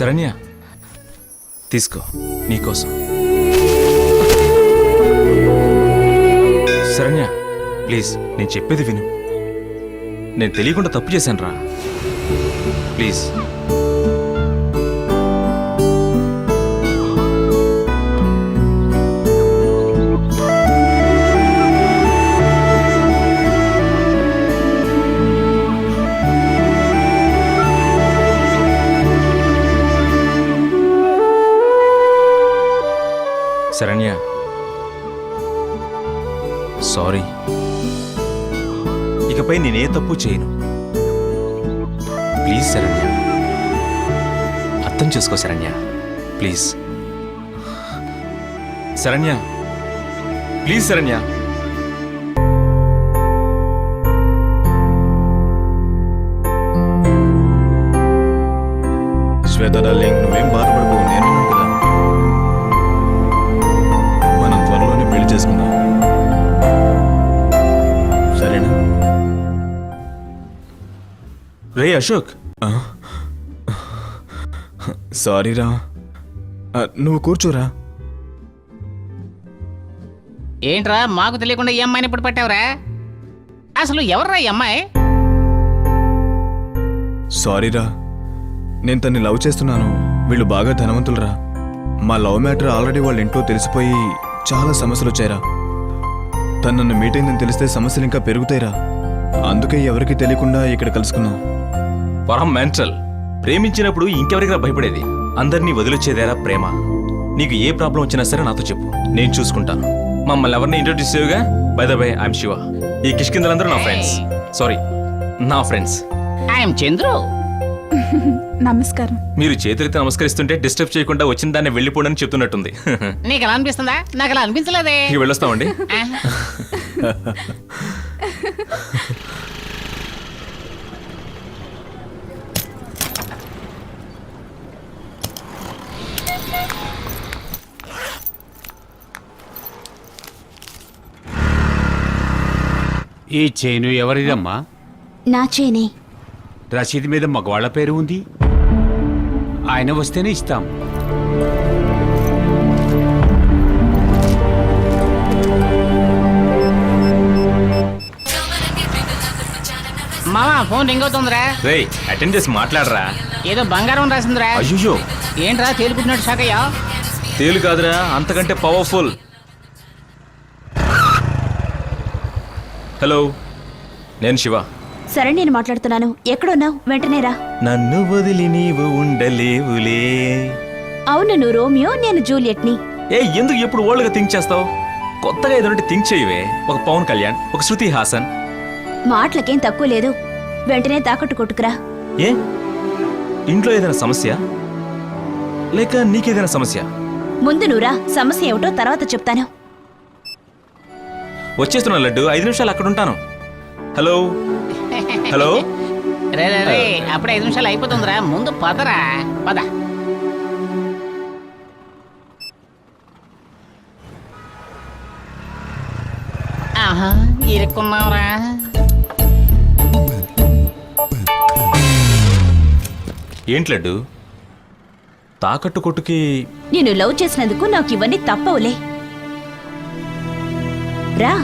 శరణ్య తీసుకో, నీకోసం. శరణ్య ప్లీజ్, నేను చెప్పేది విను. నేను తెలియకుండా తప్పు చేశాను రా, ప్లీజ్. శరణ్య సారీ, ఇకపై నేనే తప్పు చేయను. ప్లీజ్ శరణ్య, అర్థం చేసుకో Saranya, please. Saranya please, Saranya. Shweta darling, నువ్వేం బాధపడకు, నేను కదా. మనం త్వరలోనే పెళ్లి చేసుకుందాం, సరేనా? రే అశోక్, సారీరా, నువ్వు కూర్చోరా. ఏంట్రా మాకు తెలియకుండా ఈ అమ్మాయిని ఇప్పుడు పట్టావురా? అసలు ఎవర్రా ఈ అమ్మాయి? సారీరా, నేను తన్ని లవ్ చేస్తున్నాను. వీళ్ళు బాగా ధనవంతులరా. మా లవ్ మ్యాటర్ ఆల్రెడీ వాళ్ళ ఇంట్లో తెలిసిపోయి చాలా సమస్యలు వచ్చాయిరా. తను నన్ను మీట్ అయిందని తెలిస్తే సమస్యలు ఇంకా పెరుగుతాయిరా. అందుకే ఎవరికీ తెలియకుండా ఇక్కడ కలుసుకున్నాం. పరం మెంటల్. ప్రేమించినప్పుడు ఇంకెవరికైనా భయపడేది? అందరినీ వదిలొచ్చేదేరా ప్రేమ. నీకు ఏ ప్రాబ్లం వచ్చినా సరే నాతో చెప్పు, నేను చూసుకుంటాను. మమ్మల్ని ఎవరిని ఇంట్రొడ్యూస్ చేయగా? By the by, I'm Shiva. ఈ కిష్కిందలందరూ నా ఫ్రెండ్స్. సారీ, నా ఫ్రెండ్స్. ఐఎమ్ చంద్రు. నమస్కారం. మీరు చేతులెత్తి నమస్కరిస్తుంటే డిస్టర్బ్ చేయకుండా వచ్చిన దాన్ని వెళ్ళిపోవడానికి చెప్తున్నట్టుంది. నీకు ఎలా అనిపిస్తుందా? నాకు అలా అనిపించలేదే. వెళ్ళొస్తామండి. ఈ చైను ఎవరిదమ్మా? నా చేనే. రసీదు మీద మగవాళ్ళ పేరు ఉంది. ఆయన వస్తేనే ఇస్తాం. మామా ఫోన్ రింగ్ అవుతుందిరా. రే అటెండ్ చేసి మాట్లాడరా. ఏదో బంగారం రాసిందిరా. అయ్యో, ఏంట్రా తేలిపుట్టినట్టు షాక్ అయ్యా? తేలు కాదురా, అంతకంటే పవర్ఫుల్. హలో, నేను శివ. సరే, నేను మాట్లాడుతున్నాను. ఎక్కడున్నావు? వెంటనే రా. నన్ను వదిలి నీవు ఉండలేవులే. అవును, నువ్వు రోమియో, నేను జూలియట్ని. ఎందుకు ఎప్పుడు ఓల్డ్గా థింక్ చేస్తావు? కొత్తగా ఏదంటే థింక్ చేయవే. ఒక పవన్ కళ్యాణ్, ఒక శృతి హాసన్. మాటలకేం తక్కువ లేదు. వెంటనే తాకట్టు కొట్టుకురా. ఏ ఇంట్లో ఏదైనా సమస్య, లేక నీకేదైనా సమస్య? ముందు నువ్వురా. సమస్య ఏమిటో తర్వాత చెప్తాను. వచ్చేస్తున్నా లడ్డు, 5 నిమిషాలు అక్కడ ఉంటాను. Hello hello. రే రే రే, అప్పుడే 5 నిమిషాలు అయిపోతుందిరా. ముందు పదరా, పద. ఆహా, ఇరుక్కున్నావురా. ఏంటి లడ్డు, తాకట్టు కొట్టుకి? నేను లవ్ చేసినందుకు నాకు ఇవన్నీ తప్పవులే. రా.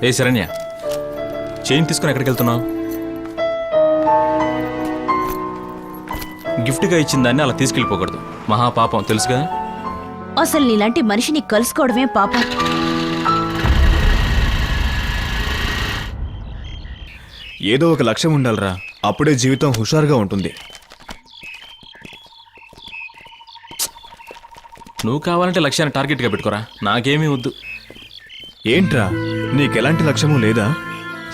ఏ శరణ్య, చైన్ తీసుకుని ఎక్కడికి వెళ్తున్నావు? గిఫ్ట్గా ఇచ్చిన దాన్ని అలా తీసుకెళ్ళిపోకూడదు, మహాపాపం, తెలుసుగా? అసలు నీలాంటి మనిషిని కలుసుకోవడమే పాపం. ఏదో ఒక లక్ష్యం ఉండాలిరా, అప్పుడే జీవితం హుషారుగా ఉంటుంది. నువ్వు కావాలంటే లక్ష్యాన్ని టార్గెట్గా పెట్టుకోరా, నాకేమీ వద్దు. ఏంట్రా, నీకెలాంటి లక్ష్యము లేదా?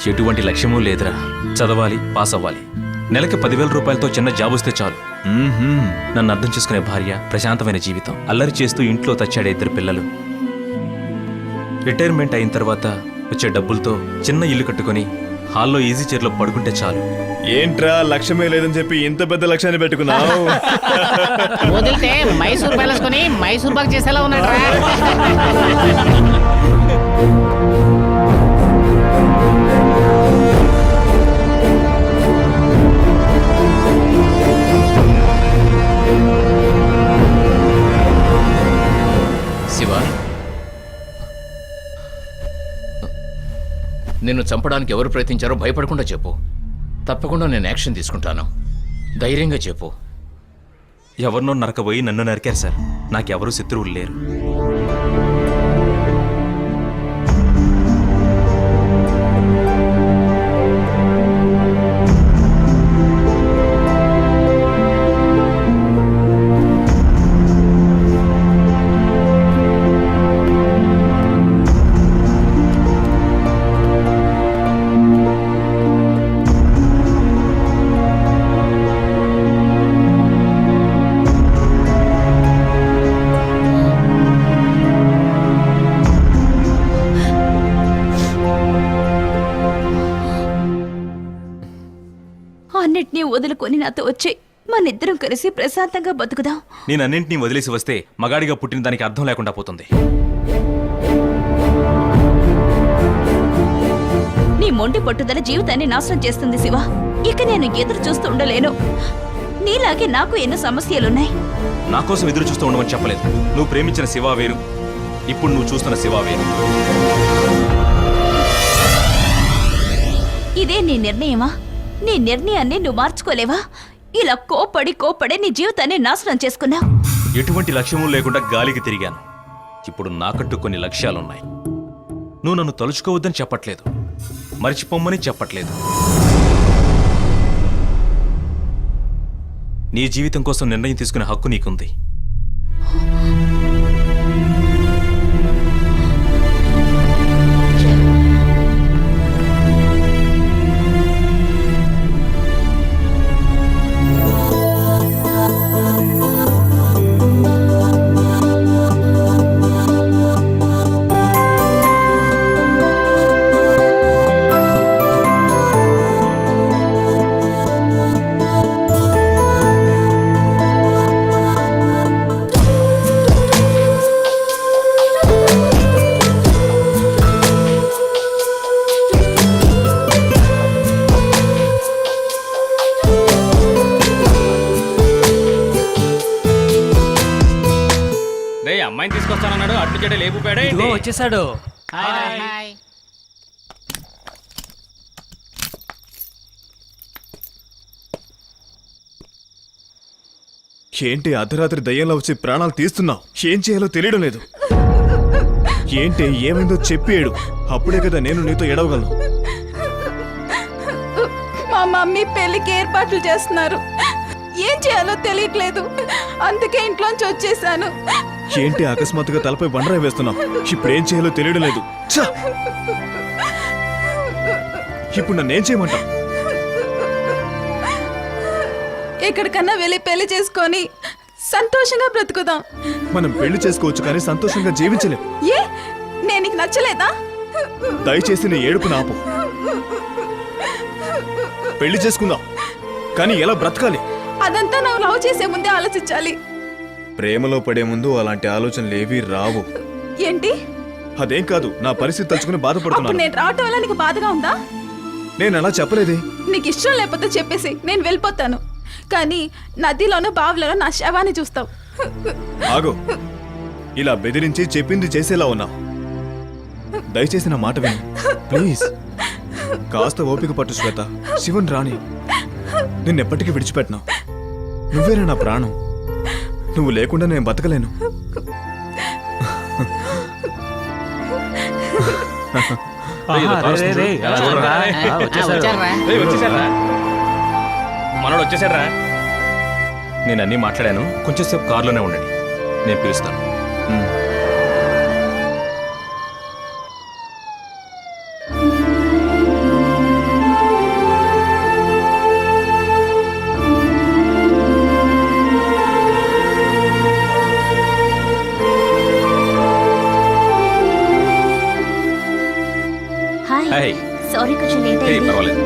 ఎటువంటి లక్ష్యమూ లేదురా. చదవాలి, పాస్ అవ్వాలి, నెలకి 10,000 రూపాయలతో చిన్న జాబ్ వస్తే చాలు. నన్ను అర్థం చేసుకునే భార్య, ప్రశాంతమైన జీవితం. అల్లరి చేస్తూ ఇంట్లో తచ్చాడే 2 పిల్లలు. రిటైర్మెంట్ అయిన తర్వాత వచ్చే డబ్బులతో చిన్న ఇల్లు కట్టుకొని హాల్లో ఈజీ చైర్లో పడుకుంటే చాలు. ఏంట్రా లక్ష్యమే లేదని చెప్పి ఇంత పెద్ద లక్ష్యాన్ని పెట్టుకున్నావు? వదిలితే మైసూర్ ప్యాలెస్ కొని మైసూర్ బాగ్ చేసేలా ఉన్నాడు రా. శివ, నిన్ను చంపడానికి ఎవరు ప్రయత్నించారో భయపడకుండా చెప్పు. తప్పకుండా నేను యాక్షన్ తీసుకుంటాను. ధైర్యంగా చెప్పు. ఎవరినో నరకబోయి నన్ను నరికారు సార్. నాకెవరూ శత్రువులు లేరు. అన్నిటినీ వదులుకొని నాతో వచ్చాయి. మనిద్దరం కలిసి ప్రశాంతంగా బతుకుదాం. నేను అన్నింటినీ వదిలేసి వస్తే మగాడిగా పుట్టిన దానికి అర్థం లేకుండా పోతుంది. నీ మొండి పట్టుదల జీవితాన్ని నాశనం చేస్తుంది శివ. ఇక నేను ఎదురు చూస్తూ ఉండలేను. నీలాగే నాకు ఎన్నో సమస్యలున్నాయి. నా కోసం ఎదురు చూస్తూ ఉండమని చెప్పలేదు. నువ్వు ప్రేమించిన శివ వేరు, ఇప్పుడు నువ్వు చూస్తున్న శివ వేరు. ఇదే నీ నిర్ణయమా? నీ నిర్ణయాన్ని నువ్వు మార్చుకోలేవా? ఇలా కోపడే నీ జీవితాన్ని నాశనం చేసుకున్నావు. ఎటువంటి లక్ష్యమూ లేకుండా గాలికి తిరిగాను. ఇప్పుడు నాకంటూ కొన్ని లక్ష్యాలున్నాయి. నువ్వు నన్ను తలుచుకోవద్దని చెప్పట్లేదు, మర్చిపోమ్మని చెప్పట్లేదు. నీ జీవితం కోసం నిర్ణయం తీసుకునే హక్కు నీకుంది. అమ్మాయిని తీసుకొస్తానన్నాడు, అట్లు చెడే లేపుపాడే. వచ్చేసాడు. హాయ్. ఏంటి అర్ధరాత్రి దయ్యంలో వచ్చి ప్రాణాలు తీస్తున్నావు? ఏం చేయాలో తెలియడం లేదు. ఏంటి ఏమైందో చెప్పేడు, అప్పుడే కదా నేను నీతో ఎడవగలను. మా మమ్మీ పెళ్లికి ఏర్పాట్లు చేస్తున్నారు. ఏం చేయాలో తెలియట్లేదు. అందుకే ఇంట్లోంచి వచ్చేసాను. ఏంటి అకస్మాత్తుగా తలపై బండరాయి వేస్తున్నావు? ఇప్పుడేం చేయాలో తెలియడం లేదు. ఛ! ఇప్పుడు నన్నేం చేయమంటావు? ఎక్కడికన్నా వెళ్ళి పెళ్లి చేసుకొని సంతోషంగా బ్రతుకుదాం. మనం పెళ్లి చేసుకోవచ్చు కానీ సంతోషంగా జీవించలేం. ఏ నేను నీకు నచ్చలేదా? దయచేసి నీ ఏడుపు నాపు. పెళ్లి చేసుకుందాం, కానీ ఎలా బ్రతకాలి? అదంతా నువ్వు లవ్ చేసే ముందే ఆలోచించాలి. ప్రేమలో పడే ముందు అలాంటి ఆలోచనలు ఏవీ రావు. ఏంటి? అదేం కాదు, నా పరిస్థితి తలుచుకుని అప్పుడు బాధపడుతున్నాను. నేను రావటం వల్ల నీకు బాధగా ఉందా? నేను అలా చెప్పలేదే. నీకు ఇష్టం లేకపోతే చెప్పేసి నేను వెళ్ళిపోతాను. కానీ నదిలోనూ బావిలోనూ నా శవాన్ని చూస్తావు. ఆగు, ఇలా బెదిరించి చెప్పింది చేసేలా ఉన్నావు. దయచేసి నా మాట విను ప్లీజ్. కాస్త ఓపిక పట్టు శ్వేత. శివన్ రాని, నిన్నెప్పటికీ విడిచిపెట్టను. నువ్వేనా నా ప్రాణం. నువ్వు లేకుండా నేను బతకలేను. మనోడు వచ్చేసాడ్రా. నేను అన్నీ మాట్లాడాను, కొంచెం సేపు కారులోనే ఉండండి, నేను పిలుస్తాను. హాయ్. హాయ్. సారీ సారీ కొంచెం లేట్ ఏ అయింది పర్వాలేదు.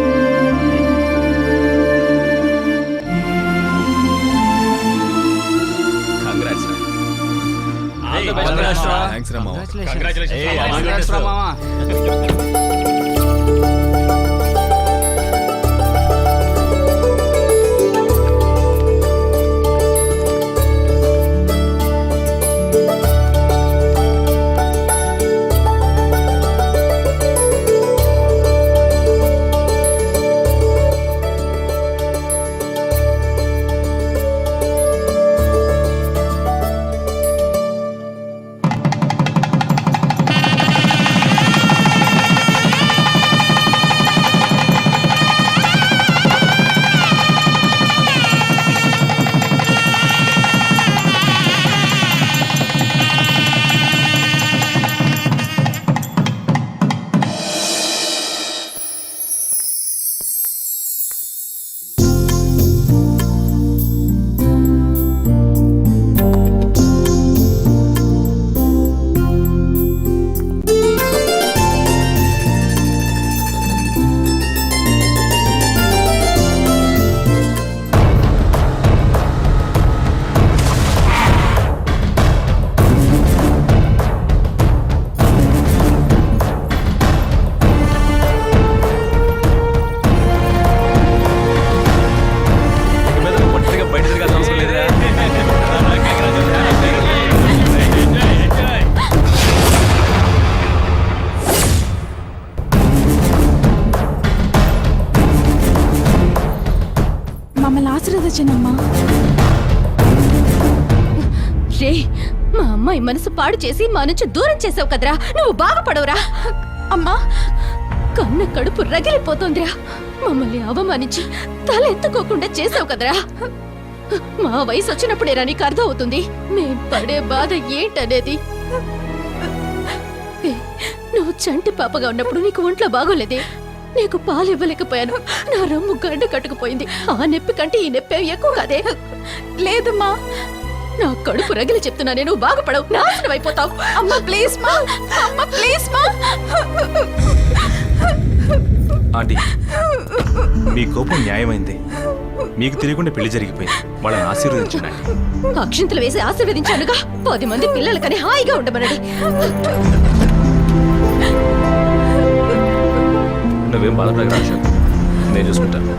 Congrats రా. థ్యాంక్స్ రా మావా. ఇక మీద నువ్వు ఒంటరిగా బయట తిరగాల్సిన అవసరం లేదురా. మమ్మల్ని ఆశీర్వదించనమ్మా. రే మా అమ్మాయి మనసు పాడు చేసి మా నుంచి దూరం చేసావు కదరా, నువ్వు బాగుపడవురా. అమ్మా, కన్న కడుపు రగిలిపోతోందిరా. మమ్మల్ని అవమానించి తల ఎత్తుకోకుండా చేసావు కదరా. మా వయసు వచ్చినప్పుడేరా నీకు అర్థం అవుతుంది మేం పడే బాధ ఏంటనేది. ఏ, నువ్వు చంటి పాపగా ఉన్నప్పుడు నీకు ఒంట్లో బాగోలేదే, నీకు పాలు ఇవ్వలేకపోయాను, నా రొమ్ము గడ్డ కట్టుకుపోయింది. ఆ నొప్పి కంటే ఈ నొప్పి ఎక్కువ కదే. లేదమ్మా. నా కడుపు రగిలి చెప్తున్నా, నేను బాగుపడవు, నాశనం అయిపోతావు. అమ్మా ప్లీజ్ మా, అమ్మ ప్లీజ్ మా. ఆంటీ, మీ కోపం న్యాయమైంది. మీకు తెలియకుండా పెళ్లి జరిగిపోయింది. వాళ్ళని ఆశీర్వదించండి ఆంటీ. అక్షింతలు వేసి ఆశీర్వదించానుగా, 10 మంది పిల్లలకని హాయిగా ఉండమనండి. నువ్వేం బాధపడక రాజు, నేను చూసుకుంటాను.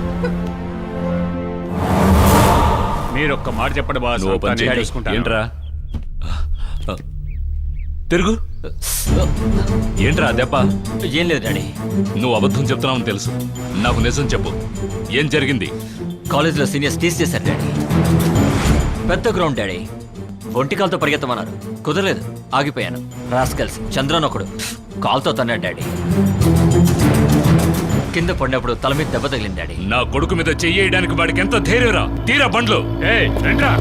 మీరు ఒక్క మాట చెప్పండి బాస్, నువ్వు పని నేను చేయాలి. చూసుకుంటాను. ఏంట్రా తిరుగు. ఏంట్రా దెబ్బ? ఏం లేదు డాడీ. నువ్వు అబద్ధం చెప్తున్నావు తెలుసు. నాకు నిజం చెప్పు, ఏం జరిగింది? కాలేజీలో సీనియర్స్ టీస్ చేశారు డాడీ. పెద్ద గ్రౌండ్ డాడీ, ఒంటికాలతో పరిగెత్తమన్నారు, కుదరలేదు, ఆగిపోయాను. రాస్కల్స్ చంద్రన్ ఒకడు కాల్తో తన్నాడు డాడీ. కింద పడినప్పుడు తల మీద దెబ్బ తగిలింది డాడీ. నా కొడుకు మీద చెయ్యడానికి వాడికి ఎంత ధైర్యరా? తీరా బండ్లు. రండ్రా.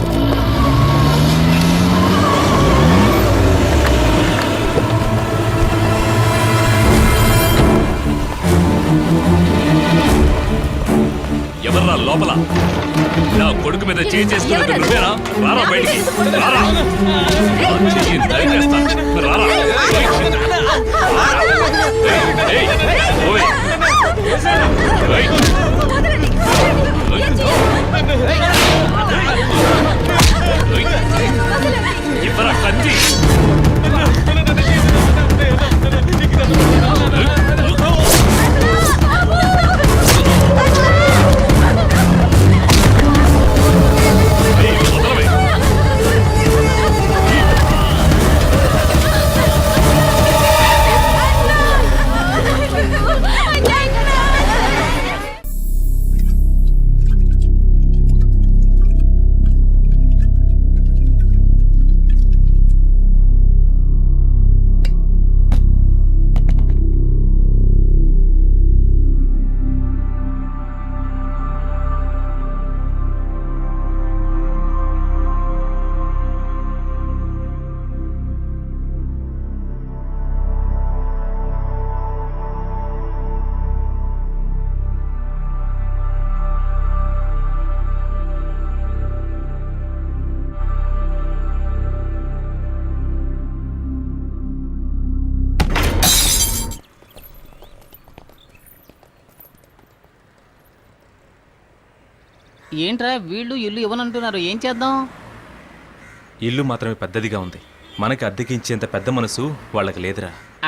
ఎవర్రా లోపల? నా కొడుకు మీద చేయి చేసుకున్నది నువ్వేనా? రారా బయటికి, రారా. చెయ్యి నరికేస్తా. రారా. ఏయ్, ఓయ్. ఏయ్. ఇవ్వరా కత్తి. అయ్యా! ఏంట్రా వీళ్ళు ఇల్లు ఇవ్వనంటున్నారు, ఏం చేద్దాం? ఇల్లు మాత్రమే పెద్దదిగా ఉంది, మనకి అద్దెకి ఇచ్చేంత పెద్ద మనసు వాళ్ళకి లేదురా.